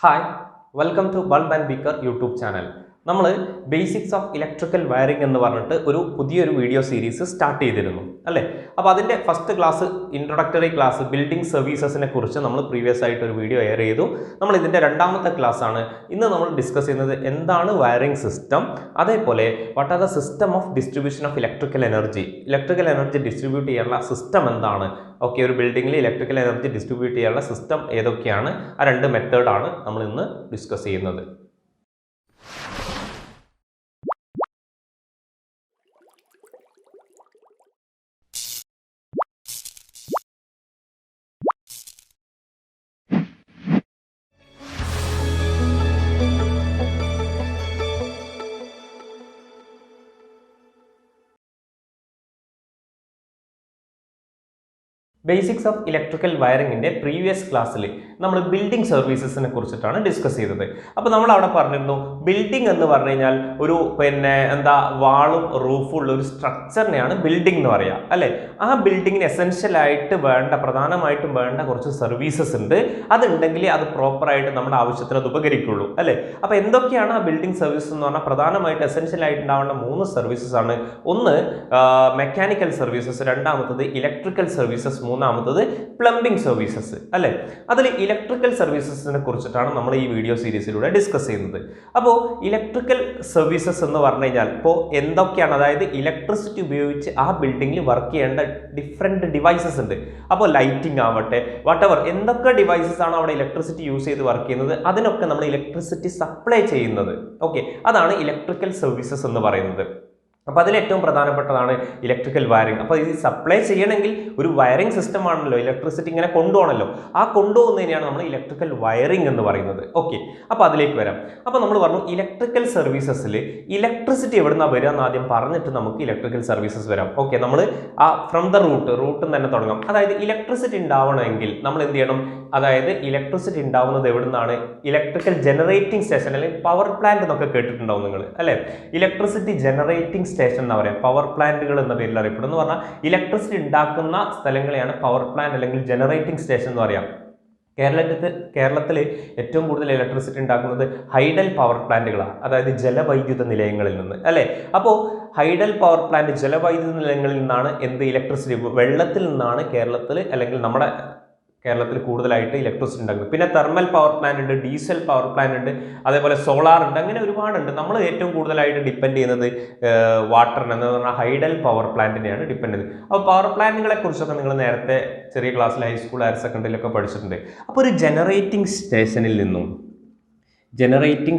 Hi, welcome to Bulb and Beaker YouTube channel. നമ്മൾ basics of electrical wiring എന്ന് പറഞ്ഞിട്ട് പുതിയൊരു വീഡിയോ സീരീസ് സ്റ്റാർട്ട് ചെയ്തിരുന്നു അല്ലേ. അപ്പോൾ അതിൻ്റെ first class introductory class building സർവീസസിനെ കുറിച്ച് നമ്മൾ പ്രീവിയസ് ആയിട്ട് ഒരു വീഡിയോ എയർ ചെയ്തു. നമ്മൾ ഇതിൻ്റെ രണ്ടാമത്തെ ക്ലാസ് ആണ് ഇന്ന് നമ്മൾ ഡിസ്കസ് ചെയ്യുന്നത്. എന്താണ് വയറിംഗ് സിസ്റ്റം, അതേപോലെ what are the system of distribution of electrical energy distribute ചെയ്യാനുള്ള സിസ്റ്റം എന്താണ്. ഓക്കെ, ഒരു ബിൽഡിങ്ങിൽ ഇലക്ട്രിക്കൽ എനർജി ഡിസ്ട്രിബ്യൂട്ട് ചെയ്യാനുള്ള സിസ്റ്റം ഏതൊക്കെയാണ്, ആ രണ്ട് മെത്തേഡാണ് നമ്മൾ ഇന്ന് ഡിസ്കസ് ചെയ്യുന്നത്. ബേസിക്സ് ഓഫ് ഇലക്ട്രിക്കൽ വയറിങ്ങിൻ്റെ പ്രീവിയസ് ക്ലാസ്സിൽ നമ്മൾ ബിൽഡിംഗ് സർവീസസിനെ കുറിച്ചിട്ടാണ് ഡിസ്കസ് ചെയ്തത്. അപ്പോൾ നമ്മൾ അവിടെ പറഞ്ഞിരുന്നു ബിൽഡിംഗ് എന്ന് പറഞ്ഞു കഴിഞ്ഞാൽ ഒരു വാളും റൂഫും ഉള്ള ഒരു സ്ട്രക്ചറിനെയാണ് ബിൽഡിംഗ് എന്ന് പറയുക അല്ലേ. ആ ബിൽഡിങ്ങിന് എസെൻഷ്യലായിട്ട് പ്രധാനമായിട്ടും വേണ്ട കുറച്ച് സർവീസസ് ഉണ്ട്. അതുണ്ടെങ്കിൽ അത് പ്രോപ്പറായിട്ട് നമ്മുടെ ആവശ്യത്തിന് അത് ഉപകരിക്കുള്ളൂ അല്ലേ. അപ്പോൾ എന്തൊക്കെയാണ് ആ ബിൽഡിംഗ് സർവീസസ് എന്ന് പറഞ്ഞാൽ പ്രധാനമായിട്ട് എസെൻഷ്യലായിട്ട് ഉണ്ടാവേണ്ട 3 സർവീസസ് ആണ്. ഒന്ന് മെക്കാനിക്കൽ സർവീസസ്, രണ്ടാമത്തത് ഇലക്ട്രിക്കൽ സർവീസസ്, മൂന്നാമത്തത് പ്ലംബിംഗ് സർവീസസ് അല്ലേ. അതിൽ ഇലക്ട്രിക്കൽ സർവീസസിനെ കുറിച്ചിട്ടാണ് നമ്മൾ ഈ വീഡിയോ സീരീസിലൂടെ ഡിസ്കസ് ചെയ്യുന്നത്. അപ്പോൾ ഇലക്ട്രിക്കൽ സർവീസസ് എന്ന് പറഞ്ഞു കഴിഞ്ഞാൽ ഇപ്പോൾ എന്തൊക്കെയാണ്, അതായത് ഇലക്ട്രിസിറ്റി ഉപയോഗിച്ച് ആ ബിൽഡിങ്ങിൽ വർക്ക് ചെയ്യേണ്ട ഡിഫറെൻറ്റ് ഡിവൈസസ് ഉണ്ട്. അപ്പോൾ ലൈറ്റിംഗ് ആവട്ടെ, വാട്ടെവർ എന്തൊക്കെ ഡിവൈസസ് ആണ് അവിടെ ഇലക്ട്രിസിറ്റി യൂസ് ചെയ്ത് വർക്ക് ചെയ്യുന്നത്, അതിനൊക്കെ നമ്മൾ ഇലക്ട്രിസിറ്റി സപ്ലൈ ചെയ്യുന്നത്. ഓക്കെ, അതാണ് ഇലക്ട്രിക്കൽ സർവീസസ് എന്ന് പറയുന്നത്. അപ്പോൾ അതിൽ ഏറ്റവും പ്രധാനപ്പെട്ടതാണ് ഇലക്ട്രിക്കൽ വയറിംഗ്. അപ്പോൾ ഇത് സപ്ലൈ ചെയ്യണമെങ്കിൽ ഒരു വയറിംഗ് സിസ്റ്റം ആണല്ലോ, ഇലക്ട്രിസിറ്റി ഇങ്ങനെ കൊണ്ടുപോകണമല്ലോ. ആ കൊണ്ടുപോകുന്നതിനെയാണ് നമ്മൾ ഇലക്ട്രിക്കൽ വയറിംഗ് എന്ന് പറയുന്നത്. ഓക്കെ, അപ്പോൾ അതിലേക്ക് വരാം. അപ്പോൾ നമ്മൾ പറഞ്ഞു ഇലക്ട്രിക്കൽ സർവീസസിൽ ഇലക്ട്രിസിറ്റി എവിടെ നിന്നാണ് വരിക എന്ന് ആദ്യം പറഞ്ഞിട്ട് നമുക്ക് ഇലക്ട്രിക്കൽ സർവീസസ് വരാം. ഓക്കെ, നമ്മൾ ഫ്രം ദ റൂട്ടിൽ തന്നെ തുടങ്ങാം. അതായത് ഇലക്ട്രിസിറ്റി ഉണ്ടാവണമെങ്കിൽ നമ്മൾ എന്ത് ചെയ്യണം, അതായത് ഇലക്ട്രിസിറ്റി ഉണ്ടാവുന്നത് എവിടെ നിന്നാണ്, ഇലക്ട്രിക്കൽ ജനറേറ്റിംഗ് സ്റ്റേഷൻ അല്ലെങ്കിൽ പവർ പ്ലാന്റ് എന്നൊക്കെ കേട്ടിട്ടുണ്ടാവും നിങ്ങൾ അല്ലേ. ഇലക്ട്രിസിറ്റി ജനറേറ്റിംഗ് സ്റ്റേഷൻ എന്ന് പറയാം, പവർ പ്ലാന്റുകൾ എന്ന പേരിൽ അറിയപ്പെടുന്നു. എന്ന് പറഞ്ഞാൽ ഇലക്ട്രിസിറ്റി ഉണ്ടാക്കുന്ന സ്ഥലങ്ങളെയാണ് പവർ പ്ലാന്റ് അല്ലെങ്കിൽ ജനറേറ്റിംഗ് സ്റ്റേഷൻ എന്ന് പറയാം. കേരളത്തിൽ ഏറ്റവും കൂടുതൽ ഇലക്ട്രിസിറ്റി ഉണ്ടാക്കുന്നത് ഹൈഡൽ പവർ പ്ലാന്റുകളാണ്, അതായത് ജലവൈദ്യുത നിലയങ്ങളിൽ നിന്ന് അല്ലേ. അപ്പോൾ ഹൈഡൽ പവർ പ്ലാന്റ് ജലവൈദ്യുത നിലയങ്ങളിൽ നിന്നാണ് ഇലക്ട്രിസിറ്റി വെള്ളത്തിൽ നിന്നാണ് കേരളത്തിൽ കൂടുതലായിട്ട് ഇലക്ട്രിസിറ്റി ഉണ്ടാക്കുന്നത്. പിന്നെ തെർമൽ പവർ പ്ലാന്റ് ഉണ്ട്, ഡീസൽ പവർ പ്ലാന്റ് ഉണ്ട്, അതേപോലെ സോളാർ ഉണ്ട്, അങ്ങനെ ഒരുപാടുണ്ട്. നമ്മൾ ഏറ്റവും കൂടുതലായിട്ട് ഡിപ്പെൻഡ് ചെയ്യുന്നത് വാട്ടറിന് എന്ന് പറഞ്ഞാൽ ഹൈഡൽ പവർ പ്ലാന്റിനെയാണ് ഡിപ്പെൻഡ് ചെയ്യുന്നത്. അപ്പോൾ പവർ പ്ലാന്റുകളെ കുറിച്ചൊക്കെ നിങ്ങൾ നേരത്തെ ചെറിയ ക്ലാസ്സിൽ ഹൈസ്കൂൾ ഹയർ സെക്കൻഡറിയിലൊക്കെ പഠിച്ചിട്ടുണ്ട്. അപ്പോൾ ഒരു ജനറേറ്റിംഗ്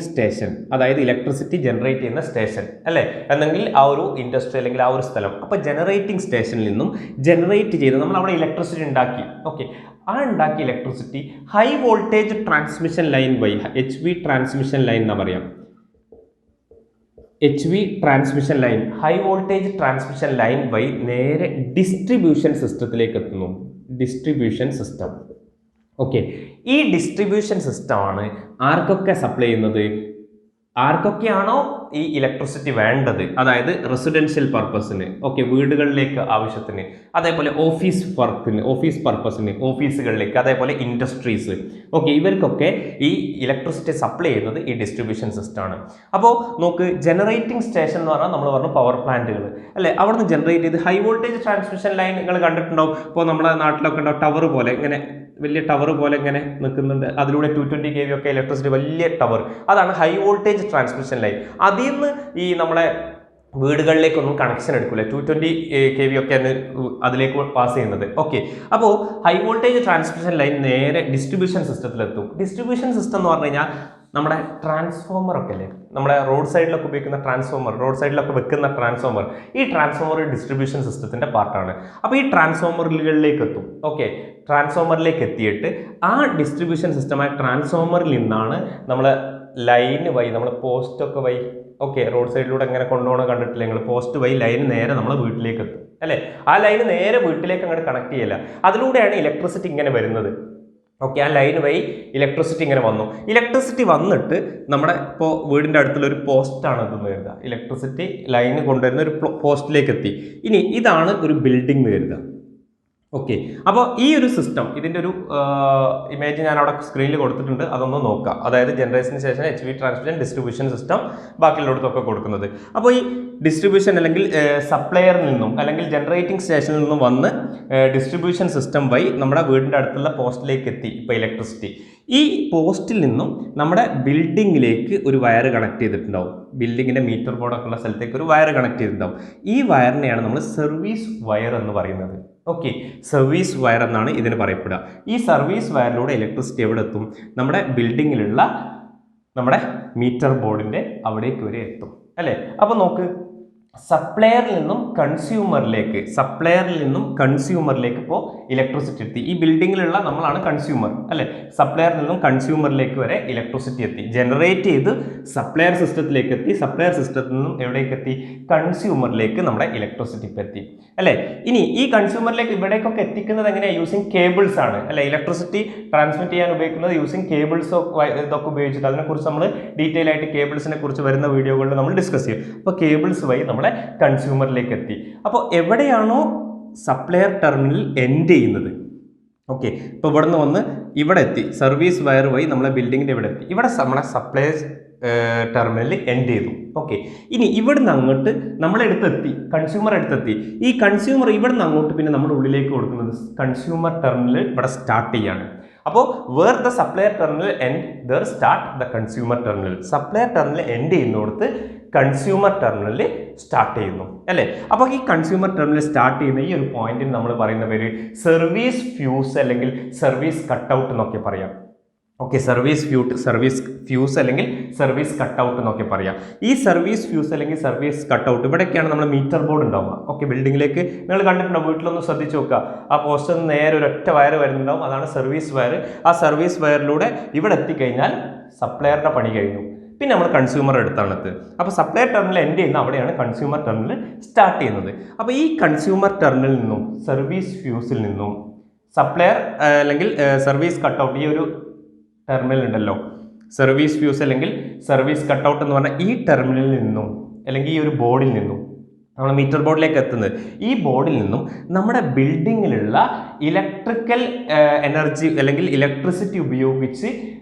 സ്റ്റേഷൻ അതായത് ഇലക്ട്രിസിറ്റി ജനറേറ്റ് ചെയ്യുന്ന സ്റ്റേഷൻ അല്ലേ, അല്ലെങ്കിൽ ആ ഒരു ഇൻഡസ്ട്രി അല്ലെങ്കിൽ ആ ഒരു സ്ഥലം. അപ്പോൾ ജനറേറ്റിംഗ് സ്റ്റേഷനിൽ നിന്നും ജനറേറ്റ് ചെയ്ത് നമ്മൾ അവിടെ ഇലക്ട്രിസിറ്റി ഉണ്ടാക്കി. ഓക്കെ, ആ ഉണ്ടാക്കിയ electricity high voltage transmission line വഴി HV ട്രാൻസ്മിഷൻ ലൈൻ എന്നാ പറയാം. HV transmission line, high voltage transmission line വഴി നേരെ ഡിസ്ട്രിബ്യൂഷൻ സിസ്റ്റത്തിലേക്ക് എത്തുന്നു. Distribution system. ഓക്കെ, ഈ ഡിസ്ട്രിബ്യൂഷൻ സിസ്റ്റമാണ് ആർക്കൊക്കെ സപ്ലൈ ചെയ്യുന്നത്, ആർക്കൊക്കെയാണോ ഈ ഇലക്ട്രിസിറ്റി വേണ്ടത്, അതായത് റെസിഡൻഷ്യൽ പർപ്പസിന്, ഓക്കെ വീടുകളിലേക്ക് ആവശ്യത്തിന്, അതേപോലെ ഓഫീസ് പർപ്പസിന് ഓഫീസുകളിലേക്ക്, അതേപോലെ ഇൻഡസ്ട്രീസ്, ഓക്കെ ഇവർക്കൊക്കെ ഈ ഇലക്ട്രിസിറ്റി സപ്ലൈ ചെയ്യുന്നത് ഈ ഡിസ്ട്രിബ്യൂഷൻ സിസ്റ്റമാണ്. അപ്പോൾ നോക്ക്, ജനറേറ്റിംഗ് സ്റ്റേഷൻ എന്ന് പറഞ്ഞാൽ നമ്മൾ പറഞ്ഞു പവർ പ്ലാന്റുകൾ അല്ലേ, അവിടെ നിന്ന് ജനറേറ്റ് ചെയ്ത് ഹൈ വോൾട്ടേജ് ട്രാൻസ്മിഷൻ ലൈൻ നിങ്ങൾ കണ്ടിട്ടുണ്ടാവും. ഇപ്പോൾ നമ്മുടെ നാട്ടിലൊക്കെ ഉണ്ടാവും ടവർ പോലെ, ഇങ്ങനെ വലിയ ടവർ പോലെ ഇങ്ങനെ നിൽക്കുന്നുണ്ട്, അതിലൂടെ 220 kV ഒക്കെ ഇലക്ട്രിസിറ്റി, വലിയ ടവർ, അതാണ് ഹൈ വോൾട്ടേജ് ട്രാൻസ്മിഷൻ ലൈൻ. അതിൽ നിന്ന് ഈ നമ്മളെ വീടുകളിലേക്കൊന്നും കണക്ഷൻ എടുക്കില്ല, 220 kV ഒക്കെ അതിലേക്ക് പാസ് ചെയ്യുന്നത്. ഓക്കെ, അപ്പോൾ ഹൈ വോൾട്ടേജ് ട്രാൻസ്മിഷൻ ലൈൻ നേരെ ഡിസ്ട്രിബ്യൂഷൻ സിസ്റ്റത്തിലെത്തും. ഡിസ്ട്രിബ്യൂഷൻ സിസ്റ്റം എന്ന് പറഞ്ഞു കഴിഞ്ഞാൽ നമ്മുടെ ട്രാൻസ്ഫോമർ ഒക്കെ അല്ലേ, നമ്മുടെ റോഡ് സൈഡിലൊക്കെ ഉപയോഗിക്കുന്ന ട്രാൻസ്ഫോമർ, റോഡ് സൈഡിലൊക്കെ വെക്കുന്ന ട്രാൻസ്ഫോമർ, ഈ ട്രാൻസ്ഫോമർ ഡിസ്ട്രിബ്യൂഷൻ സിസ്റ്റത്തിൻ്റെ പാർട്ടാണ്. അപ്പോൾ ഈ ട്രാൻസ്ഫോമറുകളിലേക്ക് എത്തും. ഓക്കെ, ട്രാൻസ്ഫോമറിലേക്ക് എത്തിയിട്ട് ആ ഡിസ്ട്രിബ്യൂഷൻ സിസ്റ്റമായ ട്രാൻസ്ഫോമറിൽ നിന്നാണ് നമ്മൾ ലൈന് വഴി, നമ്മൾ പോസ്റ്റൊക്കെ വഴി, ഓക്കെ റോഡ് സൈഡിലൂടെ എങ്ങനെ കൊണ്ടുപോകണം കണ്ടിട്ടില്ല നിങ്ങൾ, പോസ്റ്റ് വഴി ലൈൻ നേരെ നമ്മൾ വീട്ടിലേക്ക് എത്തും അല്ലേ. ആ ലൈന് നേരെ വീട്ടിലേക്ക് അങ്ങോട്ട് കണക്ട് ചെയ്യില്ല, അതിലൂടെയാണ് ഇലക്ട്രിസിറ്റി ഇങ്ങനെ വരുന്നത്. ഓക്കെ, ആ ലൈൻ വഴി ഇലക്ട്രിസിറ്റി ഇങ്ങനെ വന്നു. ഇലക്ട്രിസിറ്റി വന്നിട്ട് നമ്മുടെ ഇപ്പോൾ വീടിൻ്റെ അടുത്തുള്ള ഒരു പോസ്റ്റാണ് ഇതെന്ന് കരുതുക, ഇലക്ട്രിസിറ്റി ലൈന് കൊണ്ടുവരുന്ന ഒരു പോസ്റ്റിലേക്ക് എത്തി. ഇനി ഇതാണ് ഒരു ബിൽഡിംഗ് എന്ന് കരുതുക. ഓക്കെ, അപ്പോൾ ഈ ഒരു സിസ്റ്റം, ഇതിൻ്റെ ഒരു ഇമേജ് ഞാൻ അവിടെ സ്ക്രീനിൽ കൊടുത്തിട്ടുണ്ട്, അതൊന്ന് നോക്കുക. അതായത് ജനറേഷന് ശേഷം HV ട്രാൻസ്മിഷൻ ഡിസ്ട്രിബ്യൂഷൻ സിസ്റ്റം ബാക്കിയുള്ളിടത്തൊക്കെ കൊടുക്കുന്നത്. അപ്പോൾ ഈ ഡിസ്ട്രിബ്യൂഷൻ അല്ലെങ്കിൽ സപ്ലയറിൽ നിന്നും അല്ലെങ്കിൽ ജനറേറ്റിംഗ് സ്റ്റേഷനിൽ നിന്നും വന്ന് ഡിസ്ട്രിബ്യൂഷൻ സിസ്റ്റം വഴി നമ്മുടെ വീടിൻ്റെ അടുത്തുള്ള പോസ്റ്റിലേക്ക് എത്തി. ഇപ്പോൾ ഇലക്ട്രിസിറ്റി ഈ പോസ്റ്റിൽ നിന്നും നമ്മുടെ ബിൽഡിങ്ങിലേക്ക് ഒരു വയർ കണക്ട് ചെയ്തിട്ടുണ്ടാവും. ബിൽഡിങ്ങിൻ്റെ മീറ്റർ ബോർഡൊക്കെ ഉള്ള സ്ഥലത്തേക്ക് ഒരു വയർ കണക്ട് ചെയ്തിട്ടുണ്ടാവും. ഈ വയറിനെയാണ് നമ്മൾ സർവീസ് വയർ എന്ന് പറയുന്നത്. ഓക്കെ, സർവീസ് വയർ എന്നാണ് ഇതിന് പറയപ്പെടുക. ഈ സർവീസ് വയറിലൂടെ ഇലക്ട്രിസിറ്റി എവിടെ എത്തും? നമ്മുടെ ബിൽഡിങ്ങിലുള്ള നമ്മുടെ മീറ്റർ ബോർഡിൻ്റെ അവിടേക്ക് വരെ എത്തും അല്ലേ. അപ്പോൾ നോക്ക്, സപ്ലയറിൽ നിന്നും കൺസ്യൂമറിലേക്ക് ഇപ്പോൾ ഇലക്ട്രിസിറ്റി എത്തി. ഈ ബിൽഡിങ്ങിലുള്ള നമ്മളാണ് കൺസ്യൂമർ അല്ലേ. സപ്ലയറിൽ നിന്നും കൺസ്യൂമറിലേക്ക് വരെ ഇലക്ട്രിസിറ്റി എത്തി, ജനറേറ്റ് ചെയ്ത് സപ്ലയർ സിസ്റ്റത്തിലേക്ക് എത്തി. സപ്ലയർ സിസ്റ്റത്തിൽ നിന്നും എവിടേക്ക് എത്തി? കൺസ്യൂമറിലേക്ക് നമ്മുടെ ഇലക്ട്രിസിറ്റി എത്തി അല്ലേ. ഇനി ഈ കൺസ്യൂമറിലേക്ക് ഇവിടേക്കൊക്കെ എത്തിക്കുന്നത് എങ്ങനെയാണ്? യൂസിങ് കേബിൾസ് ആണ് അല്ലേ. ഇലക്ട്രിസിറ്റി ട്രാൻസ്മിറ്റ് ചെയ്യാൻ ഉപയോഗിക്കുന്നത് യൂസിങ് കേബിൾസ് ഇതൊക്കെ ഉപയോഗിച്ചിട്ട്, അതിനെക്കുറിച്ച് നമ്മൾ ഡീറ്റെയിൽ ആയിട്ട് കേബിൾസിനെ കുറിച്ച് വരുന്ന വീഡിയോകളിൽ നമ്മൾ ഡിസ്കസ് ചെയ്യും. അപ്പോൾ കേബിൾസ് വഴി നമ്മളെ കൺസ്യൂമറിലേക്ക് എത്തി. അപ്പോൾ എവിടെയാണോ സപ്ലയർ ടെർമിനൽ എൻഡ് ചെയ്യുന്നത്, ഓക്കെ, ഇപ്പോൾ ഇവിടെ നിന്ന് വന്ന് ഇവിടെ എത്തി, സർവീസ് വയർ വഴി നമ്മളെ ബിൽഡിങ്ങിൻ്റെ ഇവിടെ എത്തി. ഇവിടെ നമ്മളെ സപ്ലയേഴ്സ് ടെർമിനൽ എൻഡ് ചെയ്തു. ഓക്കെ, ഇനി ഇവിടുന്ന് അങ്ങോട്ട് നമ്മളെടുത്തെത്തി, കൺസ്യൂമർ എടുത്തെത്തി. ഈ കൺസ്യൂമർ ഇവിടുന്ന് അങ്ങോട്ട് പിന്നെ നമ്മുടെ ഉള്ളിലേക്ക് കൊടുക്കുന്നത് കൺസ്യൂമർ ടെർമിനൽ ഇവിടെ സ്റ്റാർട്ട് ചെയ്യാണ്. അപ്പോൾ where the supplier terminal end there start the consumer terminal. Supplier terminal end ചെയ്യുന്നിടത്ത് കൺസ്യൂമർ ടെർമിനൽ സ്റ്റാർട്ട് ചെയ്യുന്നു അല്ലേ. അപ്പോൾ ഈ കൺസ്യൂമർ ടെർമിനൽ സ്റ്റാർട്ട് ചെയ്യുന്ന ഈ ഒരു പോയിന്റിന് നമ്മൾ പറയുന്ന പേര് സർവീസ് ഫ്യൂസ് അല്ലെങ്കിൽ സർവീസ് കട്ടൗട്ട് എന്നൊക്കെ പറയാം. ഓക്കെ, സർവീസ് ഫ്യൂസ് അല്ലെങ്കിൽ സർവീസ് കട്ടൗട്ട് എന്നൊക്കെ പറയാം. ഈ സർവീസ് ഫ്യൂസ് അല്ലെങ്കിൽ സർവീസ് കട്ടൗട്ട് ഇവിടെയൊക്കെയാണ് നമ്മൾ മീറ്റർ ബോർഡ് ഉണ്ടാവുക. ഓക്കെ, ബിൽഡിങ്ങിലേക്ക് നിങ്ങൾ കണ്ടിട്ടുണ്ടോ? വീട്ടിലൊന്ന് ശ്രദ്ധിച്ച് നോക്കുക. ആ പോസ്റ്റിൽ നിന്ന് നേരെ ഒരൊറ്റ വയർ വരുന്നുണ്ടാവും, അതാണ് സർവീസ് വയർ. ആ സർവീസ് വയറിലൂടെ ഇവിടെ എത്തിക്കഴിഞ്ഞാൽ സപ്ലയറുടെ പണി കഴിഞ്ഞു. പിന്നെ നമ്മൾ കൺസ്യൂമർ അടുത്താണ് എത്തുക. അപ്പോൾ സപ്ലയർ ടെർമിനൽ എൻഡ് ചെയ്യുന്ന അവിടെയാണ് കൺസ്യൂമർ ടെർമിനൽ സ്റ്റാർട്ട് ചെയ്യുന്നത്. അപ്പോൾ ഈ കൺസ്യൂമർ ടെർമിനലിൽ നിന്നും സർവീസ് ഫ്യൂസിൽ നിന്നും സപ്ലയർ അല്ലെങ്കിൽ സർവീസ് കട്ടൗട്ട്, ഈ ഒരു ടെർമിനൽ ഉണ്ടല്ലോ, സർവീസ് ഫ്യൂസ് അല്ലെങ്കിൽ സർവീസ് കട്ടൗട്ട് എന്ന് പറഞ്ഞാൽ ഈ ടെർമിനലിൽ നിന്നും അല്ലെങ്കിൽ ഈ ഒരു ബോർഡിൽ നിന്നും നമ്മൾ മീറ്റർ ബോർഡിലേക്ക് എത്തുന്നത്. ഈ ബോർഡിൽ നിന്നും നമ്മുടെ ബിൽഡിങ്ങിലുള്ള ഇലക്ട്രിക്കൽ എനർജി അല്ലെങ്കിൽ ഇലക്ട്രിസിറ്റി ഉപയോഗിച്ച്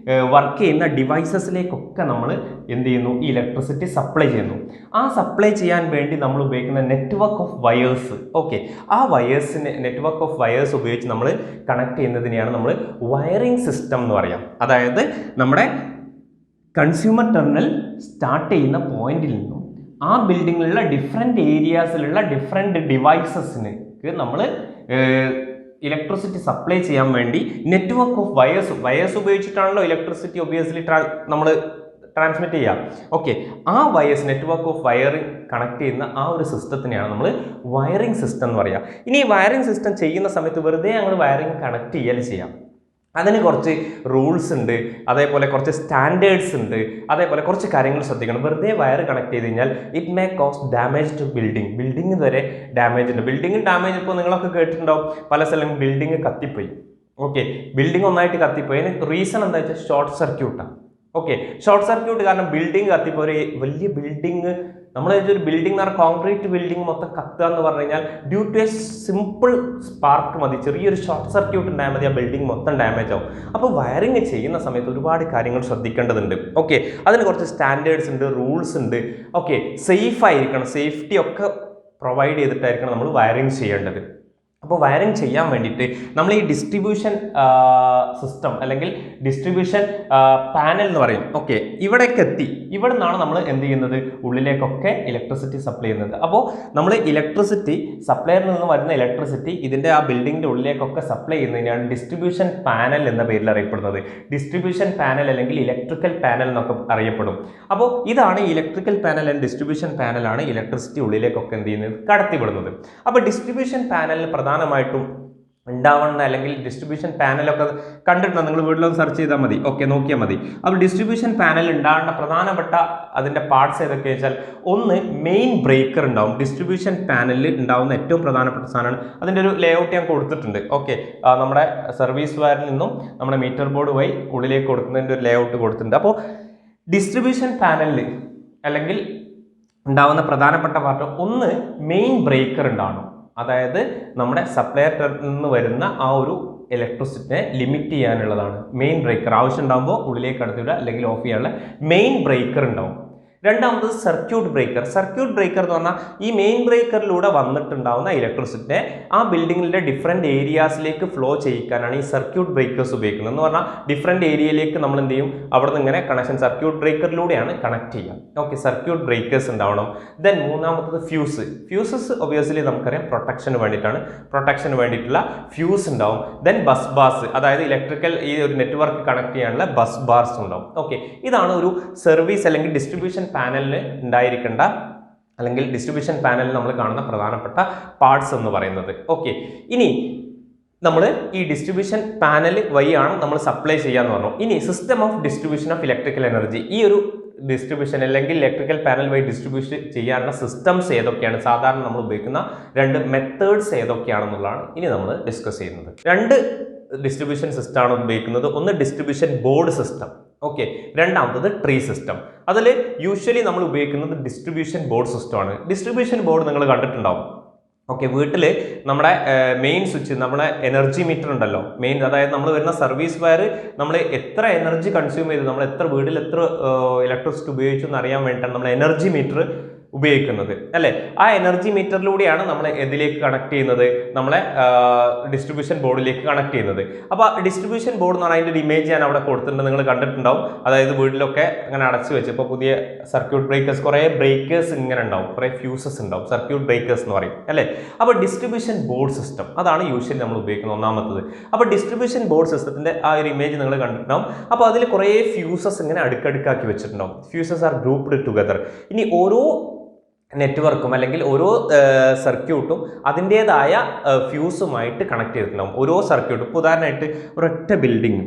വർക്ക് ചെയ്യുന്ന ഡിവൈസസിലേക്കൊക്കെ നമ്മൾ എന്ത് ചെയ്യുന്നു? ഈ ഇലക്ട്രിസിറ്റി സപ്ലൈ ചെയ്യുന്നു. ആ സപ്ലൈ ചെയ്യാൻ വേണ്ടി നമ്മൾ ഉപയോഗിക്കുന്ന നെറ്റ്വർക്ക് ഓഫ് വയേഴ്സ്, ഓക്കെ, ആ നെറ്റ്വർക്ക് ഓഫ് വയേഴ്സ് ഉപയോഗിച്ച് നമ്മൾ കണക്ട് ചെയ്യുന്നതിനെയാണ് നമ്മൾ വയറിംഗ് സിസ്റ്റം എന്ന് പറയാം. അതായത് നമ്മുടെ കൺസ്യൂമർ ടെർമിനൽ സ്റ്റാർട്ട് ചെയ്യുന്ന പോയിന്റിൽ നിന്നും ആ ബിൽഡിങ്ങിലുള്ള ഡിഫറെൻറ്റ് ഏരിയാസിലുള്ള ഡിഫറെൻറ്റ് ഡിവൈസസിന് നമ്മൾ ഇലക്ട്രിസിറ്റി സപ്ലൈ ചെയ്യാൻ വേണ്ടി നെറ്റ്വർക്ക് ഓഫ് വയേഴ്സ് ഉപയോഗിച്ചിട്ടാണല്ലോ ഇലക്ട്രിസിറ്റി ഒബിയസ്ലി നമ്മൾ ട്രാൻസ്മിറ്റ് ചെയ്യാം. ഓക്കെ, ആ നെറ്റ്വർക്ക് ഓഫ് വയറിംഗ് കണക്ട് ചെയ്യുന്ന ആ ഒരു സിസ്റ്റത്തിനെയാണ് നമ്മൾ വയറിംഗ് സിസ്റ്റം എന്ന് പറയുക. ഇനി ഈ വയറിംഗ് സിസ്റ്റം ചെയ്യുന്ന സമയത്ത് വെറുതെ ഞങ്ങൾ വയറിംഗ് കണക്ട് ചെയ്യാം. അതിന് കുറച്ച് റൂൾസ് ഉണ്ട്, അതേപോലെ കുറച്ച് സ്റ്റാൻഡേർഡ്സ് ഉണ്ട്, അതേപോലെ കുറച്ച് കാര്യങ്ങൾ ശ്രദ്ധിക്കണം. വെറുതെ വയർ കണക്ട് ചെയ്ത് കഴിഞ്ഞാൽ it may cause damage to building വരെ ഡാമേജ് ഉണ്ട്. ബിൽഡിംഗ് ഡാമേജ് ഇപ്പോൾ നിങ്ങളൊക്കെ കേട്ടിട്ടുണ്ടാവും, പല സ്ഥലം ബിൽഡിംഗ് കത്തിപ്പോയി. ഓക്കെ, ബിൽഡിംഗ് ഒന്നായിട്ട് കത്തിപ്പോയി. അതിന് റീസൺ എന്താ വെച്ചാൽ ഷോർട്ട് സർക്യൂട്ടാണ്. ഓക്കെ, ഷോർട്ട് സർക്യൂട്ട് കാരണം ബിൽഡിംഗ് കത്തിപ്പോൾ ഒരു വലിയ ബിൽഡിംഗ്, നമ്മൾ ഒരു ബിൽഡിംഗ് എന്ന് പറഞ്ഞാൽ കോൺക്രീറ്റ് ബിൽഡിംഗ് മൊത്തം കത്തുക എന്ന് പറഞ്ഞു കഴിഞ്ഞാൽ due to a simple spark മതി, ചെറിയൊരു ഷോർട്ട് സർക്യൂട്ട് ഉണ്ടായാൽ മതി, ആ ബിൽഡിംഗ് മൊത്തം ഡാമേജ് ആവും. അപ്പോൾ വയറിങ് ചെയ്യുന്ന സമയത്ത് ഒരുപാട് കാര്യങ്ങൾ ശ്രദ്ധിക്കേണ്ടതുണ്ട്. ഓക്കെ, അതിന് കുറച്ച് സ്റ്റാൻഡേർഡ്സ് ഉണ്ട്, റൂൾസ് ഉണ്ട്. ഓക്കെ, സേഫ് ആയിരിക്കണം, സേഫ്റ്റി ഒക്കെ പ്രൊവൈഡ് ചെയ്തിട്ടായിരിക്കണം നമ്മൾ വയറിങ് ചെയ്യേണ്ടത്. അപ്പോൾ വയറിംഗ് ചെയ്യാൻ വേണ്ടിയിട്ട് നമ്മൾ ഈ ഡിസ്ട്രിബ്യൂഷൻ സിസ്റ്റം അല്ലെങ്കിൽ ഡിസ്ട്രിബ്യൂഷൻ പാനൽ എന്ന് പറയും. ഓക്കെ, ഇവിടേക്ക് എത്തി, ഇവിടെ നിന്നാണ് നമ്മൾ എന്ത് ചെയ്യുന്നത്? ഉള്ളിലേക്കൊക്കെ ഇലക്ട്രിസിറ്റി സപ്ലൈ ചെയ്യുന്നത്. അപ്പോൾ നമ്മൾ ഇലക്ട്രിസിറ്റി സപ്ലൈയിൽ നിന്ന് വരുന്ന ഇലക്ട്രിസിറ്റി ഇതിൻ്റെ ആ ബിൽഡിങ്ങിൻ്റെ ഉള്ളിലേക്കൊക്കെ സപ്ലൈ ചെയ്യുന്നതിനാണ് ഡിസ്ട്രിബ്യൂഷൻ പാനൽ എന്ന പേരിൽ അറിയപ്പെടുന്നത്. ഡിസ്ട്രിബ്യൂഷൻ പാനൽ അല്ലെങ്കിൽ ഇലക്ട്രിക്കൽ പാനൽ എന്നൊക്കെ അറിയപ്പെടും. അപ്പോൾ ഇതാണ് ഇലക്ട്രിക്കൽ പാനൽ ആൻഡ് ഡിസ്ട്രിബ്യൂഷൻ പാനലാണ് ഇലക്ട്രിസിറ്റി ഉള്ളിലേക്കൊക്കെ എന്ത് ചെയ്യുന്നത്? കടത്തിവിടുന്നത്. അപ്പോൾ ഡിസ്ട്രിബ്യൂഷൻ പാനലിൽ പ്രധാനമായിട്ടും ഉണ്ടാവുന്ന അല്ലെങ്കിൽ ഡിസ്ട്രിബ്യൂഷൻ പാനലൊക്കെ കണ്ടിട്ടുണ്ടോ? നിങ്ങൾ വീട്ടിലൊന്ന് സെർച്ച് ചെയ്താൽ മതി. ഓക്കെ, നോക്കിയാൽ മതി. അപ്പോൾ ഡിസ്ട്രിബ്യൂഷൻ പാനൽ ഉണ്ടാകുന്ന പ്രധാനപ്പെട്ട അതിൻ്റെ പാർട്സ് ഏതൊക്കെ വെച്ചാൽ, ഒന്ന് മെയിൻ ബ്രേക്കർ ഉണ്ടാവും. ഡിസ്ട്രിബ്യൂഷൻ പാനലിൽ ഉണ്ടാവുന്ന ഏറ്റവും പ്രധാനപ്പെട്ട സാധനമാണ്. അതിൻ്റെ ഒരു ലേഔട്ട് ഞാൻ കൊടുത്തിട്ടുണ്ട്. ഓക്കെ, നമ്മുടെ സർവീസ് വയറിൽ നിന്നും നമ്മുടെ മീറ്റർ ബോർഡ് വഴി ഉള്ളിലേക്ക് കൊടുക്കുന്നതിൻ്റെ ഒരു ലേഔട്ട് കൊടുത്തിട്ടുണ്ട്. അപ്പോൾ ഡിസ്ട്രിബ്യൂഷൻ പാനലിൽ അല്ലെങ്കിൽ ഉണ്ടാവുന്ന പ്രധാനപ്പെട്ട പാർട്ട് ഒന്ന് മെയിൻ ബ്രേക്കർ ഉണ്ടാവണം. അതായത് നമ്മുടെ സപ്ലയർ നിന്ന് വരുന്ന ആ ഒരു ഇലക്ട്രിസിറ്റിനെ ലിമിറ്റ് ചെയ്യാനുള്ളതാണ് മെയിൻ ബ്രേക്കർ. ആവശ്യം ഉണ്ടാകുമ്പോൾ ഉള്ളിലേക്ക് കടത്തിവിടുക അല്ലെങ്കിൽ ഓഫ് ചെയ്യാനുള്ള മെയിൻ ബ്രേക്കർ ഉണ്ടാവും. രണ്ടാമത് സർക്യൂട്ട് ബ്രേക്കർ. സർക്യൂട്ട് ബ്രേക്കർ എന്ന് പറഞ്ഞാൽ ഈ മെയിൻ ബ്രേക്കറിലൂടെ വന്നിട്ടുണ്ടാവുന്ന ഇലക്ട്രിസിറ്റിനെ ആ ബിൽഡിങ്ങിൻ്റെ ഡിഫറെൻറ്റ് ഏരിയാസിലേക്ക് ഫ്ലോ ചെയ്യിക്കാനാണ് ഈ സർക്യൂട്ട് ബ്രേക്കേഴ്സ് ഉപയോഗിക്കുന്നത്. എന്ന് പറഞ്ഞാൽ ഡിഫറെൻറ്റ് ഏരിയയിലേക്ക് നമ്മൾ എന്ത് ചെയ്യും, അവിടെ നിന്ന് ഇങ്ങനെ കണക്ഷൻ സർക്യൂട്ട് ബ്രേക്കറിലൂടെയാണ് കണക്ട് ചെയ്യുക. ഓക്കെ, സർക്യൂട്ട് ബ്രേക്കേഴ്സ് ഉണ്ടാവണം. ദെൻ മൂന്നാമത്തത് ഫ്യൂസ്. ഫ്യൂസസ് ഒബിയസ്ലി നമുക്കറിയാം പ്രൊട്ടക്ഷന് വേണ്ടിയിട്ടാണ്, പ്രൊട്ടക്ഷന് വേണ്ടിയിട്ടുള്ള ഫ്യൂസ് ഉണ്ടാവും. ദെൻ ബസ് ബാർസ്, അതായത് ഇലക്ട്രിക്കൽ ഈ ഒരു നെറ്റ്വർക്ക് കണക്ട് ചെയ്യാനുള്ള ബസ് ബാർസ് ഉണ്ടാവും. ഓക്കെ, ഇതാണ് ഒരു സർവീസ് അല്ലെങ്കിൽ ഡിസ്ട്രിബ്യൂഷൻ പാനലിന് ഉണ്ടായിരിക്കേണ്ട അല്ലെങ്കിൽ ഡിസ്ട്രിബ്യൂഷൻ പാനലിൽ നമ്മൾ കാണുന്ന പ്രധാനപ്പെട്ട പാർട്സ് എന്ന് പറയുന്നത്. ഓക്കെ, ഇനി നമ്മൾ ഈ ഡിസ്ട്രിബ്യൂഷൻ പാനൽ വഴിയാണ് നമ്മൾ സപ്ലൈ ചെയ്യാന്ന് പറഞ്ഞു. ഇനി system of distribution of electrical energy, ഈ ഒരു ഡിസ്ട്രിബ്യൂഷൻ അല്ലെങ്കിൽ ഇലക്ട്രിക്കൽ പാനൽ വഴി ഡിസ്ട്രിബ്യൂഷൻ ചെയ്യാനുള്ള സിസ്റ്റംസ് ഏതൊക്കെയാണ്, സാധാരണ നമ്മൾ ഉപയോഗിക്കുന്ന രണ്ട് മെത്തേഡ്സ് ഏതൊക്കെയാണെന്നുള്ളതാണ് ഇനി നമ്മൾ ഡിസ്കസ് ചെയ്യുന്നത്. രണ്ട് ഡിസ്ട്രിബ്യൂഷൻ സിസ്റ്റം ആണ് ഉപയോഗിക്കുന്നത്. ഒന്ന് ഡിസ്ട്രിബ്യൂഷൻ ബോർഡ് സിസ്റ്റം, ഓക്കെ, രണ്ടാമത്തത് ട്രീ സിസ്റ്റം. അതിൽ യൂഷ്വലി നമ്മൾ ഉപയോഗിക്കുന്നത് ഡിസ്ട്രിബ്യൂഷൻ ബോർഡ് സിസ്റ്റമാണ്. ഡിസ്ട്രിബ്യൂഷൻ ബോർഡ് നിങ്ങൾ കണ്ടിട്ടുണ്ടാവും. ഓക്കെ, വീട്ടിൽ നമ്മുടെ മെയിൻ സ്വിച്ച്, നമ്മുടെ എനർജി മീറ്റർ ഉണ്ടല്ലോ, മെയിൻ, അതായത് നമ്മൾ വരുന്ന സർവീസ് വയർ നമ്മൾ എത്ര എനർജി കൺസ്യൂം ചെയ്തു, നമ്മൾ എത്ര വീട്ടിൽ എത്ര ഇലക്ട്രിസിറ്റി ഉപയോഗിച്ചു എന്ന് അറിയാൻ വേണ്ടിയിട്ടാണ് നമ്മൾ എനർജി മീറ്റർ ഉപയോഗിക്കുന്നത് അല്ലേ. ആ എനർജി മീറ്ററിലൂടെയാണ് നമ്മൾ ഇതിലേക്ക് കണക്ട് ചെയ്യുന്നത്, നമ്മളെ ഡിസ്ട്രിബ്യൂഷൻ ബോർഡിലേക്ക് കണക്ട് ചെയ്യുന്നത്. അപ്പോൾ ഡിസ്ട്രിബ്യൂഷൻ ബോർഡ് എന്ന് പറഞ്ഞാൽ അതിൻ്റെ ഒരു ഇമേജ് ഞാൻ അവിടെ കൊടുത്തിട്ടുണ്ട്, നിങ്ങൾ കണ്ടിട്ടുണ്ടാവും. അതായത് വീട്ടിലൊക്കെ അങ്ങനെ അടച്ചു വെച്ച്, ഇപ്പോൾ പുതിയ സർക്യൂട്ട് ബ്രേക്കേഴ്സ്, കുറേ ബ്രേക്കേഴ്സ് ഇങ്ങനെ ഉണ്ടാവും, കുറേ ഫ്യൂസസ് ഉണ്ടാവും, സർക്യൂട്ട് ബ്രേക്കേഴ്സ് എന്ന് പറയും അല്ലേ. അപ്പോൾ ഡിസ്ട്രിബ്യൂഷൻ ബോർഡ് സിസ്റ്റം അതാണ് യൂഷ്വലി നമ്മൾ ഉപയോഗിക്കുന്നത് ഒന്നാമത്തത്. അപ്പോൾ ഡിസ്ട്രിബ്യൂഷൻ ബോർഡ് സിസ്റ്റത്തിൻ്റെ ആ ഒരു ഇമേജ് നിങ്ങൾ കണ്ടിട്ടുണ്ടാവും. അപ്പോൾ അതിൽ കുറേ ഫ്യൂസസ് ഇങ്ങനെ അടുക്കടുക്കാക്കി വെച്ചിട്ടുണ്ടാവും. Fuses are grouped together. ഇനി ഓരോ നെറ്റ്വർക്കും അല്ലെങ്കിൽ ഓരോ സർക്യൂട്ടും അതിൻ്റേതായ ഫ്യൂസുമായിട്ട് കണക്ട് ചെയ്തിട്ടുണ്ടാവും. ഓരോ സർക്യൂട്ടും, ഇപ്പോൾ ഉദാഹരണമായിട്ട് ഒരൊറ്റ ബിൽഡിങ്,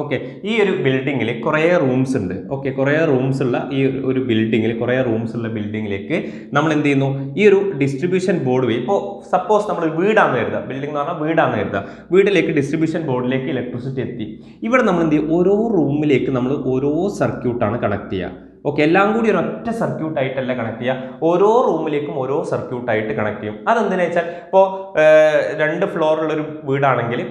ഓക്കെ, ഈ ഒരു ബിൽഡിങ്ങിൽ കുറേ റൂംസ് ഉണ്ട്. ഓക്കെ, കുറേ റൂംസ് ഉള്ള ഈ ഒരു ബിൽഡിങ്ങിൽ, കുറേ റൂംസ് ഉള്ള ബിൽഡിങ്ങിലേക്ക് നമ്മൾ എന്ത് ചെയ്യുന്നു, ഈ ഒരു ഡിസ്ട്രിബ്യൂഷൻ ബോർഡ് വഴി, ഇപ്പോൾ സപ്പോസ് നമ്മൾ വീടാണെന്ന് കരുതുക, ബിൽഡിംഗ് എന്ന് പറഞ്ഞാൽ വീടാണെന്ന് കരുതുക, വീട്ടിലേക്ക് ഡിസ്ട്രിബ്യൂഷൻ ബോർഡിലേക്ക് ഇലക്ട്രിസിറ്റി എത്തി. ഇവിടെ നമ്മൾ എന്ത് ചെയ്യും, ഓരോ റൂമിലേക്ക് നമ്മൾ ഓരോ സർക്യൂട്ടാണ് കണക്ട് ചെയ്യുക. ഓക്കെ, എല്ലാം കൂടി ഒരൊറ്റ സർക്യൂട്ടായിട്ടല്ല കണക്ട് ചെയ്യുക, ഓരോ റൂമിലേക്കും ഓരോ സർക്യൂട്ടായിട്ട് കണക്ട് ചെയ്യും. അതെന്തിനാ വെച്ചാൽ, ഇപ്പോൾ 2 ഫ്ലോറുള്ളൊരു വീടാണെങ്കിൽ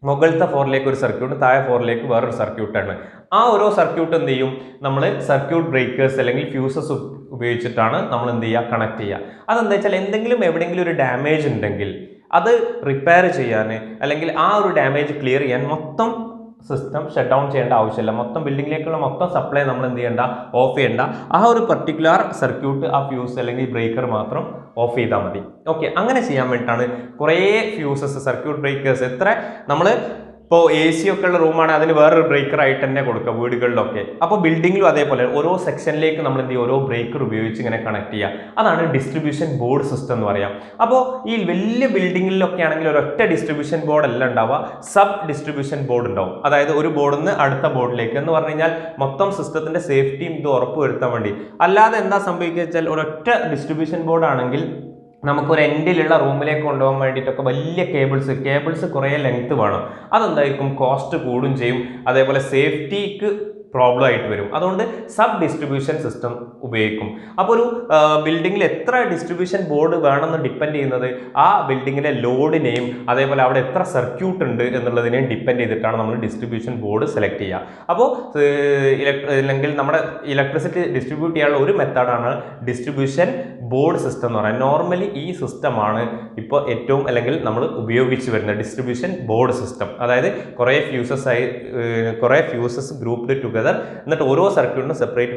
മുകളിലത്തെ ഫ്ലോറിലേക്ക് ഒരു സർക്യൂട്ട്, താഴെ ഫ്ലോറിലേക്ക് വേറൊരു സർക്യൂട്ടാണ്. ആ ഓരോ സർക്യൂട്ട് എന്ത് ചെയ്യും, നമ്മൾ സർക്യൂട്ട് ബ്രേക്കേഴ്സ് അല്ലെങ്കിൽ ഫ്യൂസസ് ഉപയോഗിച്ചിട്ടാണ് നമ്മൾ എന്ത് ചെയ്യുക, കണക്ട് ചെയ്യുക. അതെന്താ വെച്ചാൽ എന്തെങ്കിലും എവിടെയെങ്കിലും ഒരു ഡാമേജ് ഉണ്ടെങ്കിൽ അത് റിപ്പയർ ചെയ്യാൻ അല്ലെങ്കിൽ ആ ഒരു ഡാമേജ് ക്ലിയർ ചെയ്യാൻ മൊത്തം സിസ്റ്റം ഷട്ട് ഡൗൺ ചെയ്യേണ്ട ആവശ്യമില്ല. മൊത്തം ബിൽഡിങ്ങിലേക്കുള്ള മൊത്തം സപ്ലൈ നമ്മൾ എന്ത് ചെയ്യേണ്ട, ഓഫ് ചെയ്യേണ്ട. ആ ഒരു പർട്ടിക്കുലർ സർക്യൂട്ട്, ആ ഫ്യൂസ് അല്ലെങ്കിൽ ബ്രേക്കർ മാത്രം ഓഫ് ചെയ്താൽ മതി. ഓക്കെ, അങ്ങനെ ചെയ്യാൻ വേണ്ടിയിട്ടാണ് കുറേ ഫ്യൂസസ്, സർക്യൂട്ട് ബ്രേക്കേഴ്സ്. എത്ര നമ്മൾ ഇപ്പോൾ എ സി ഒക്കെ ഉള്ള റൂമാണ്, അതിന് വേറൊരു ബ്രേക്കർ ആയിട്ട് തന്നെ കൊടുക്കുക വീടുകളിലൊക്കെ. അപ്പോൾ ബിൽഡിങ്ങിലും അതേപോലെ ഓരോ സെക്ഷനിലേക്ക് നമ്മൾ എന്ത് ചെയ്യും, ഓരോ ബ്രേക്കർ ഉപയോഗിച്ച് ഇങ്ങനെ കണക്ട് ചെയ്യുക. അതാണ് ഡിസ്ട്രിബ്യൂഷൻ ബോർഡ് സിസ്റ്റം എന്ന് പറയാം. അപ്പോൾ ഈ വലിയ ബിൽഡിങ്ങിലൊക്കെ ആണെങ്കിൽ ഒരൊറ്റ ഡിസ്ട്രിബ്യൂഷൻ ബോർഡ് അല്ല ഉണ്ടാവുക, സബ് ഡിസ്ട്രിബ്യൂഷൻ ബോർഡ് ഉണ്ടാവും. അതായത് ഒരു ബോർഡിൽ നിന്ന് അടുത്ത ബോർഡിലേക്ക് എന്ന് പറഞ്ഞു കഴിഞ്ഞാൽ മൊത്തം സിസ്റ്റത്തിന്റെ സേഫ്റ്റിയും ഇത് ഉറപ്പ് വരുത്താൻ വേണ്ടി. അല്ലാതെ എന്താ സംഭവിക്കുക വെച്ചാൽ, ഒരൊറ്റ ഡിസ്ട്രിബ്യൂഷൻ ബോർഡ് ആണെങ്കിൽ നമുക്കൊരു എൻഡിലുള്ള റൂമിലേക്ക് കൊണ്ടുപോകാൻ വേണ്ടിയിട്ടൊക്കെ വലിയ കേബിൾസ് കുറേ ലെങ്ത് വേണം. അതെന്തായിരിക്കും, കോസ്റ്റ് കൂടും ചെയ്യും, അതേപോലെ സേഫ്റ്റിക്ക് പ്രോബ്ലം ആയിട്ട് വരും. അതുകൊണ്ട് സബ് ഡിസ്ട്രിബ്യൂഷൻ സിസ്റ്റം ഉപയോഗിക്കും. അപ്പോൾ ഒരു ബിൽഡിങ്ങിൽ എത്ര ഡിസ്ട്രിബ്യൂഷൻ ബോർഡ് വേണമെന്ന് ഡിപ്പെൻഡ് ചെയ്യുന്നത് ആ ബിൽഡിങ്ങിലെ ലോഡിനെയും അതേപോലെ അവിടെ എത്ര സർക്യൂട്ട് ഉണ്ട് എന്നുള്ളതിനെയും ഡിപ്പെൻഡ് ചെയ്തിട്ടാണ് നമ്മൾ ഡിസ്ട്രിബ്യൂഷൻ ബോർഡ് സെലക്ട് ചെയ്യുക. അപ്പോൾ അല്ലെങ്കിൽ നമ്മുടെ ഇലക്ട്രിസിറ്റി ഡിസ്ട്രിബ്യൂട്ട് ചെയ്യാനുള്ള ഒരു മെത്തേഡാണ് ഡിസ്ട്രിബ്യൂഷൻ ബോർഡ് സിസ്റ്റം എന്ന് പറയുന്നത്. നോർമലി ഈ സിസ്റ്റമാണ് ഇപ്പോൾ ഏറ്റവും അല്ലെങ്കിൽ നമ്മൾ ഉപയോഗിച്ച് വരുന്നത്, ഡിസ്ട്രിബ്യൂഷൻ ബോർഡ് സിസ്റ്റം. അതായത് കുറേ ഫ്യൂസസ് ഗ്രൂപ്പ്ഡ് ടുഗദർ, എന്നിട്ട് ഓരോ സർക്യൂട്ടിനും സെപ്പറേറ്റ്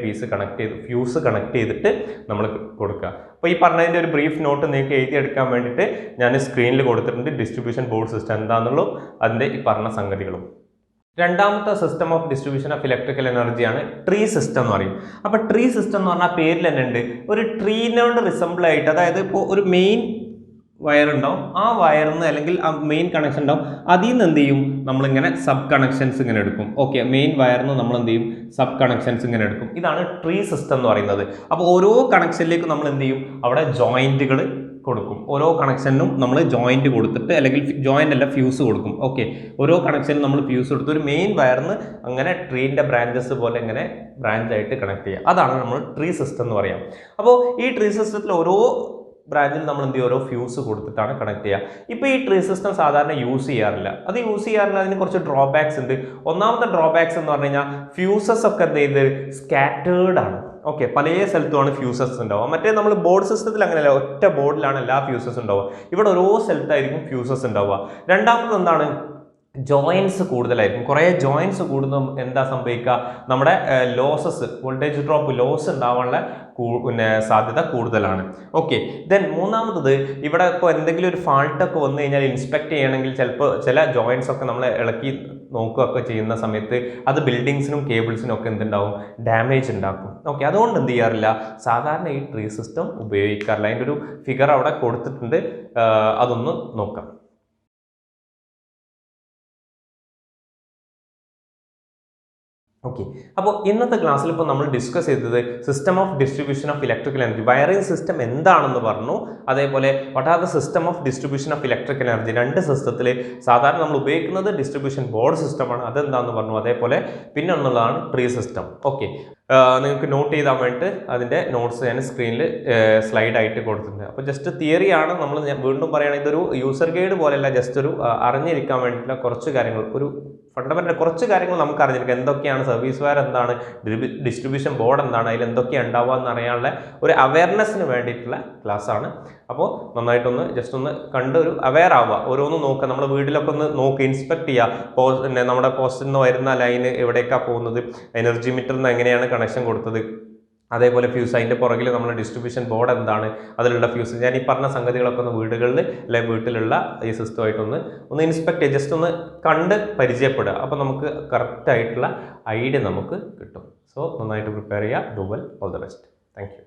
ഫ്യൂസ് കണക്ട് ചെയ്തിട്ട് നമ്മൾ കൊടുക്കുക. അപ്പോൾ ഈ പറഞ്ഞതിൻ്റെ ഒരു ബ്രീഫ് നോട്ട് നിങ്ങൾക്ക് എഴുതിയെടുക്കാൻ വേണ്ടിയിട്ട് ഞാൻ സ്ക്രീനിൽ കൊടുത്തിട്ടുണ്ട്, ഡിസ്ട്രിബ്യൂഷൻ ബോർഡ് സിസ്റ്റം എന്താണെന്നുള്ളൂ അതിൻ്റെ ഈ പറഞ്ഞ സംഗതികളും. രണ്ടാമത്തെ system of distribution of electrical എനർജിയാണ് ട്രീ സിസ്റ്റം എന്ന് പറയും. അപ്പോൾ ട്രീ സിസ്റ്റം എന്ന് പറഞ്ഞാൽ പേരിൽ തന്നെ ഉണ്ട്, ഒരു ട്രീനോട് റിസംബിൾ ആയിട്ട്, അതായത് ഇപ്പോൾ ഒരു മെയിൻ വയർ ഉണ്ടാവും, ആ വയറിൽ നിന്ന് അല്ലെങ്കിൽ ആ മെയിൻ കണക്ഷൻ ഉണ്ടാവും, അതിൽ നിന്ന് എന്ത് ചെയ്യും, നമ്മളിങ്ങനെ സബ് കണക്ഷൻസ് ഇങ്ങനെ എടുക്കും. ഓക്കെ, മെയിൻ വയറിൽ നിന്ന് നമ്മൾ എന്ത് ചെയ്യും, സബ് കണക്ഷൻസ് ഇങ്ങനെ എടുക്കും. ഇതാണ് ട്രീ സിസ്റ്റം എന്ന് പറയുന്നത്. അപ്പോൾ ഓരോ കണക്ഷനിലേക്ക് നമ്മൾ എന്ത് ചെയ്യും, അവിടെ ജോയിന്റുകൾ കൊടുക്കും. ഓരോ കണക്ഷനും നമ്മൾ ജോയിന്റ് കൊടുത്തിട്ട്, അല്ലെങ്കിൽ ജോയിന്റ് അല്ല ഫ്യൂസ് കൊടുക്കും. ഓക്കെ, ഓരോ കണക്ഷനും നമ്മൾ ഫ്യൂസ് കൊടുത്ത് ഒരു മെയിൻ വയറിന് അങ്ങനെ ട്രീൻ്റെ ബ്രാഞ്ചസ് പോലെ ഇങ്ങനെ ബ്രാഞ്ച് ആയിട്ട് കണക്ട് ചെയ്യുക. അതാണ് നമ്മൾ ട്രീ സിസ്റ്റം എന്ന് പറയാം. അപ്പോൾ ഈ ട്രീ സിസ്റ്റത്തിൽ ഓരോ ബ്രാഞ്ചിൽ നമ്മൾ എന്ത് ചെയ്യും, ഓരോ ഫ്യൂസ് കൊടുത്തിട്ടാണ് കണക്ട് ചെയ്യുക. ഇപ്പോൾ ഈ ട്രീ സിസ്റ്റം സാധാരണ യൂസ് ചെയ്യാറില്ല. അതിന് കുറച്ച് ഡ്രോബാക്സ് ഉണ്ട്. ഒന്നാമത്തെ ഡ്രോബാക്സ് എന്ന് പറഞ്ഞു കഴിഞ്ഞാൽ ഫ്യൂസസ് ഒക്കെ എന്ത് ചെയ്ത് സ്കാറ്റേർഡ് ആണ്. ഓക്കെ, പല സ്ഥലത്തുമാണ് ഫ്യൂസസ് ഉണ്ടാവുക. മറ്റേ നമ്മൾ ബോർഡ് സിസ്റ്റത്തിൽ അങ്ങനെയല്ല, ഒറ്റ ബോർഡിലാണ് എല്ലാ ഫ്യൂസസ് ഉണ്ടാവുക. ഇവിടെ ഓരോ സ്ഥലത്തായിരിക്കും ഫ്യൂസസ് ഉണ്ടാവുക. രണ്ടാമത് എന്താണ്, ജോയിൻസ് കൂടുതലായിരിക്കും. കുറേ ജോയിൻസ് കൂടുമ്പോൾ എന്താ സംഭവിക്കുക, നമ്മുടെ ലോസസ്, വോൾട്ടേജ് ഡ്രോപ്പ് ലോസ് ഉണ്ടാവാനുള്ള പിന്നെ സാധ്യത കൂടുതലാണ്. ഓക്കെ, ദെൻ മൂന്നാമത്തത്, ഇവിടെ ഇപ്പോൾ എന്തെങ്കിലും ഒരു ഫാൾട്ടൊക്കെ വന്നു കഴിഞ്ഞാൽ ഇൻസ്പെക്ട് ചെയ്യണമെങ്കിൽ ചിലപ്പോൾ ചില ജോയിൻസ് ഒക്കെ നമ്മൾ ഇളക്കി നോക്കുകയൊക്കെ ചെയ്യുന്ന സമയത്ത് അത് ബിൽഡിങ്സിനും കേബിൾസിനും ഒക്കെ എന്തുണ്ടാവും, ഡാമേജ് ഉണ്ടാക്കും. ഓക്കെ, അതുകൊണ്ട് എന്ത് ചെയ്യാറില്ല, സാധാരണ ഈ ട്രീ സിസ്റ്റം ഉപയോഗിക്കാറില്ല. അതിൻ്റെ ഒരു ഫിഗർ അവിടെ കൊടുത്തിട്ടുണ്ട്, അതൊന്ന് നോക്കാം. ഓക്കെ, അപ്പോൾ ഇന്നത്തെ ക്ലാസ്സിൽ ഇപ്പോൾ നമ്മൾ ഡിസ്കസ് ചെയ്തത് system of distribution of electrical energy, wiring system എന്താണെന്ന് പറഞ്ഞു. അതേപോലെ what are the system of distribution of electrical energy, രണ്ട് സിസ്റ്റത്തിൽ സാധാരണ നമ്മൾ ഉപയോഗിക്കുന്നത് ഡിസ്ട്രിബ്യൂഷൻ ബോർഡ് സിസ്റ്റമാണ്, അതെന്താണെന്ന് പറഞ്ഞു. അതേപോലെ പിന്നെ ഒന്നുള്ളതാണ് ട്രീ സിസ്റ്റം. ഓക്കെ, നിങ്ങൾക്ക് നോട്ട് ചെയ്താൽ വേണ്ടിയിട്ട് അതിൻ്റെ നോട്ട്സ് ഞാൻ സ്ക്രീനിൽ സ്ലൈഡ് ആയിട്ട് കൊടുത്തിട്ടുണ്ട്. അപ്പോൾ ജസ്റ്റ് തിയറിയാണ്, നമ്മൾ വീണ്ടും പറയുകയാണെങ്കിൽ ഇതൊരു യൂസർ ഗൈഡ് പോലെയല്ല, ജസ്റ്റ് ഒരു അറിഞ്ഞിരിക്കാൻ വേണ്ടിയിട്ടുള്ള കുറച്ച് കാര്യങ്ങൾ, ഒരു ഫണ്ടമെൻ്റൽ കുറച്ച് കാര്യങ്ങൾ നമുക്ക് അറിഞ്ഞിരിക്കാം. എന്തൊക്കെയാണ് സർവീസ് വയർ, എന്താണ് ഡിസ്ട്രിബ്യൂഷൻ ബോർഡ്, എന്താണ് അതിൽ എന്തൊക്കെയാണ് ഉണ്ടാവുക എന്നറിയാനുള്ള ഒരു അവയർനെസ്സിന് വേണ്ടിയിട്ടുള്ള ക്ലാസ്സാണ്. അപ്പോൾ നന്നായിട്ടൊന്ന് ജസ്റ്റ് ഒന്ന് കണ്ട് ഒരു അവെയർ ആവുക, ഓരോന്നും നോക്കുക, നമ്മുടെ വീട്ടിലൊക്കെ ഒന്ന് നോക്കി ഇൻസ്പെക്ട് ചെയ്യുക. പിന്നെ നമ്മുടെ പോസ്റ്റിൽ നിന്ന് വരുന്ന ലൈന് എവിടേക്കാണ് പോകുന്നത്, എനർജി മീറ്ററിൽ നിന്ന് എങ്ങനെയാണ് കണക്ഷൻ കൊടുത്തത്, അതേപോലെ ഫ്യൂസ്, അതിൻ്റെ പുറകിൽ നമ്മുടെ ഡിസ്ട്രിബ്യൂഷൻ ബോർഡ് എന്താണ്, അതിലുള്ള ഫ്യൂസ്, ഞാൻ ഈ പറഞ്ഞ സംഗതികളൊക്കെ ഒന്ന് വീടുകളിൽ അല്ലെങ്കിൽ വീട്ടിലുള്ള ഈ സിസ്റ്റമായിട്ടൊന്ന് ഇൻസ്പെക്ട് ചെയ്യുക, ജസ്റ്റ് ഒന്ന് കണ്ട് പരിചയപ്പെടുക. അപ്പോൾ നമുക്ക് കറക്റ്റായിട്ടുള്ള ഐഡിയ നമുക്ക് കിട്ടും. സോ നന്നായിട്ട് പ്രിപ്പയർ ചെയ്യുക. Do well, all the best. Thank you.